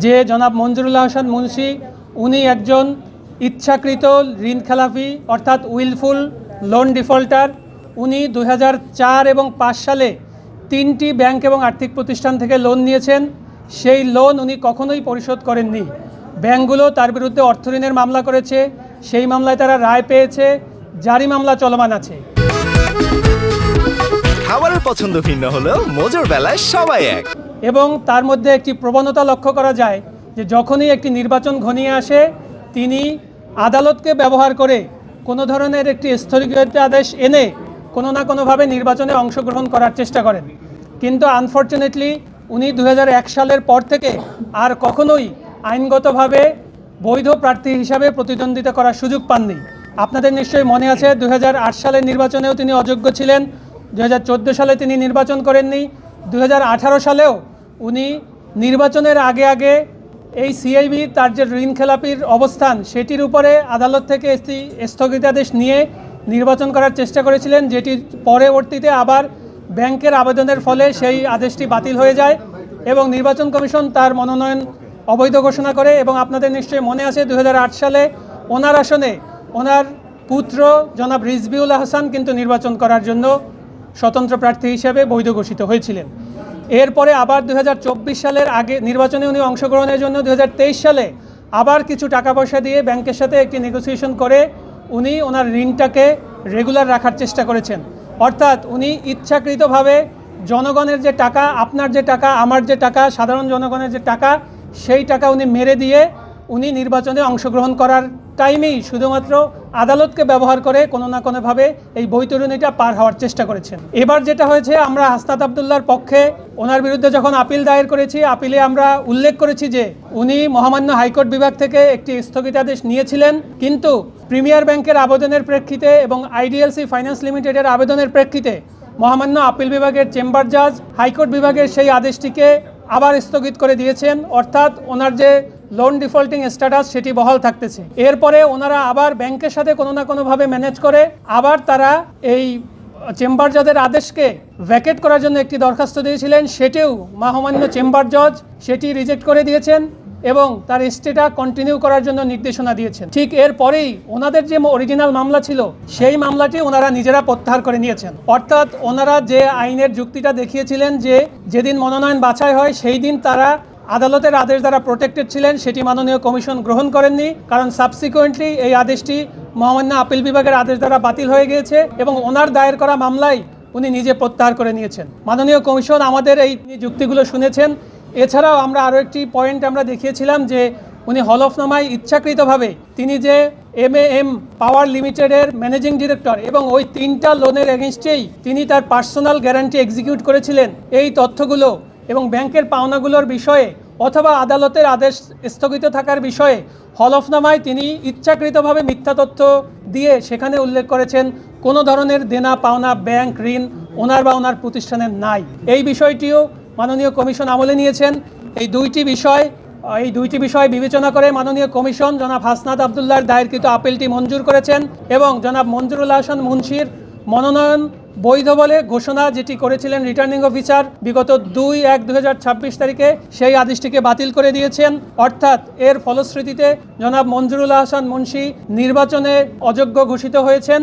যে জনাব মঞ্জুরুল আহসান মুন্সি উনি একজন ইচ্ছাকৃত ঋণ খেলাপি অর্থাৎ উইলফুল লোন ডিফল্টার। উনি 2004 এবং 5 সালে 3টি ব্যাংক এবং আর্থিক প্রতিষ্ঠান থেকে লোন নিয়েছেন। সেই লোন উনি কখনোই পরিশোধ করেননি। ব্যাংকগুলো তার বিরুদ্ধে অর্থঋণের মামলা করেছে, সেই মামলায় তারা রায় পেয়েছে, জারি মামলা চলমান আছে। খাবারের পছন্দ ভিন্ন হলেও মজার বেলায় সবাই এক। এবং তার মধ্যে একটি প্রবণতা লক্ষ্য করা যায় যে যখনই একটি নির্বাচন ঘনিয়ে আসে তিনি আদালতকে ব্যবহার করে কোনো ধরনের একটি স্থগিতাদেশ এনে কোনো না কোনোভাবে নির্বাচনে অংশগ্রহণ করার চেষ্টা করেন। কিন্তু আনফর্চুনেটলি উনি 2001 সালের পর থেকে আর কখনোই আইনগতভাবে বৈধ প্রার্থী হিসাবে প্রতিদ্বন্দ্বিতা করার সুযোগ পাননি। আপনাদের নিশ্চয়ই মনে আছে 2008 সালের নির্বাচনেও তিনি অযোগ্য ছিলেন, 2014 সালে তিনি নির্বাচন করেননি, 2018 সালেও উনি নির্বাচনের আগে এই সিআইবি তার যে ঋণ খেলাপির অবস্থান সেটির উপরে আদালত থেকে স্থগিতাদেশ নিয়ে নির্বাচন করার চেষ্টা করেছিলেন, যেটি পরবর্তীতে আবার ব্যাংকের আবেদনের ফলে সেই আদেশটি বাতিল হয়ে যায় এবং নির্বাচন কমিশন তার মনোনয়ন অবৈধ ঘোষণা করে। এবং আপনাদের নিশ্চয়ই মনে আছে 2008 সালে ওনার আসনে ওনার পুত্র জনাব রিজভিউল আহসান কিন্তু নির্বাচন করার জন্য স্বতন্ত্র প্রার্থী হিসেবে বৈধ ঘোষিত হয়েছিলেন। এরপরে আবার 2024 সালের আগে নির্বাচনে উনি অংশগ্রহণের জন্য 2023 সালে আবার কিছু টাকা পয়সা দিয়ে ব্যাংকের সাথে একটি নেগোসিয়েশন করে উনি ওনার ঋণটাকে রেগুলার রাখার চেষ্টা করেছেন। অর্থাৎ উনি ইচ্ছাকৃতভাবে জনগণের যে টাকা, আপনার যে টাকা, আমার যে টাকা, সাধারণ জনগণের যে টাকা, সেই টাকা উনি মেরে দিয়ে উনি নির্বাচনে অংশগ্রহণ করার টাইমেই শুধুমাত্র আদালতকে ব্যবহার করে কোনো না কোনোভাবে এই বৈতরণীটা পার হওয়ার চেষ্টা করেছেন। এবার যেটা হয়েছে, আমরা হাসনাত আবদুল্লাহর পক্ষে ওনার বিরুদ্ধে যখন আপিল দায়ের করেছি, আপিলে আমরা উল্লেখ করেছি যে উনি মহামান্য হাইকোর্ট বিভাগ থেকে একটি স্থগিতাদেশ নিয়েছিলেন, কিন্তু প্রিমিয়ার ব্যাংকের আবেদনের প্রেক্ষিতে এবং আইডিএলসি ফাইন্যান্স লিমিটেডের আবেদনের প্রেক্ষিতে মহামান্য আপিল বিভাগের চেম্বার জাজ হাইকোর্ট বিভাগের সেই আদেশটিকে আবার স্থগিত করে দিয়েছেন। অর্থাৎ ওনার যে লোন ডিফল্টিং স্ট্যাটাস সেটি বহাল থাকতেছে। এরপরে ওনারা আবার ব্যাংকের সাথে কোনো না কোনোভাবে ম্যানেজ করে আবার তারা এই চেম্বার জজের আদেশকে ভ্যাকেট করার জন্য একটি দরখাস্ত দিয়েছিলেন, সেটিও মহামান্য চেম্বার জজ সেটি রিজেক্ট করে দিয়েছেন এবং তার স্টেটা কন্টিনিউ করার জন্য নির্দেশনা দিয়েছেন। ঠিক এরপরেই ওনাদের যে অরিজিনাল মামলা ছিল সেই মামলাটি ওনারা নিজেরা প্রত্যাহার করে নিয়েছেন। অর্থাৎ ওনারা যে আইনের যুক্তিটা দেখিয়েছিলেন যে যেদিন মনোনয়ন বাছাই হয় সেই দিন তারা আদালতের আদেশ দ্বারা প্রোটেক্টেড ছিলেন, সেটি মাননীয় কমিশন গ্রহণ করেননি, কারণ সাবসিকুয়েন্টলি এই আদেশটি মহামান্য আপিল বিভাগের আদেশ দ্বারা বাতিল হয়ে গিয়েছে এবং ওনার দায়ের করা মামলাই উনি নিজে প্রত্যাহার করে নিয়েছেন। মাননীয় কমিশন আমাদের এই যুক্তিগুলো শুনেছেন। এছাড়াও আমরা আরও একটি পয়েন্ট আমরা দেখিয়েছিলাম যে উনি হলফনামায় ইচ্ছাকৃতভাবে তিনি যে এমএএম পাওয়ার লিমিটেডের ম্যানেজিং ডিরেক্টর এবং ওই 3টা লোনের এগেনস্টেই তিনি তার পার্সোনাল গ্যারান্টি এক্সিকিউট করেছিলেন, এই তথ্যগুলো এবং ব্যাংকের পাওনাগুলোর বিষয়ে অথবা আদালতের আদেশ স্থগিত থাকার বিষয়ে হলফনামায় তিনি ইচ্ছাকৃতভাবে মিথ্যা তথ্য দিয়ে সেখানে উল্লেখ করেছেন কোনো ধরনের দেনা পাওনা ব্যাংক ঋণ ওনার বা ওনার প্রতিষ্ঠানের নাই। এই বিষয়টিও মাননীয় কমিশন আমলে নিয়েছেন। এই দুইটি বিষয় বিবেচনা করে মাননীয় কমিশন জনাব হাসনাত আবদুল্লাহর দায়েরকৃত আপিলটি মঞ্জুর করেছেন এবং জনাব মঞ্জুরুল আহসান মুন্সির মনোনয়ন বৈধ বলে ঘোষণা যেটি করেছিলেন রিটার্নিং অফিসার বিগত 2/1/2026 তারিখে, সেই আদেশটিকে বাতিল করে দিয়েছেন। অর্থাৎ এর ফলশ্রুতিতে জনাব মঞ্জুরুল আহসান মুন্সি নির্বাচনে অযোগ্য ঘোষিত হয়েছেন।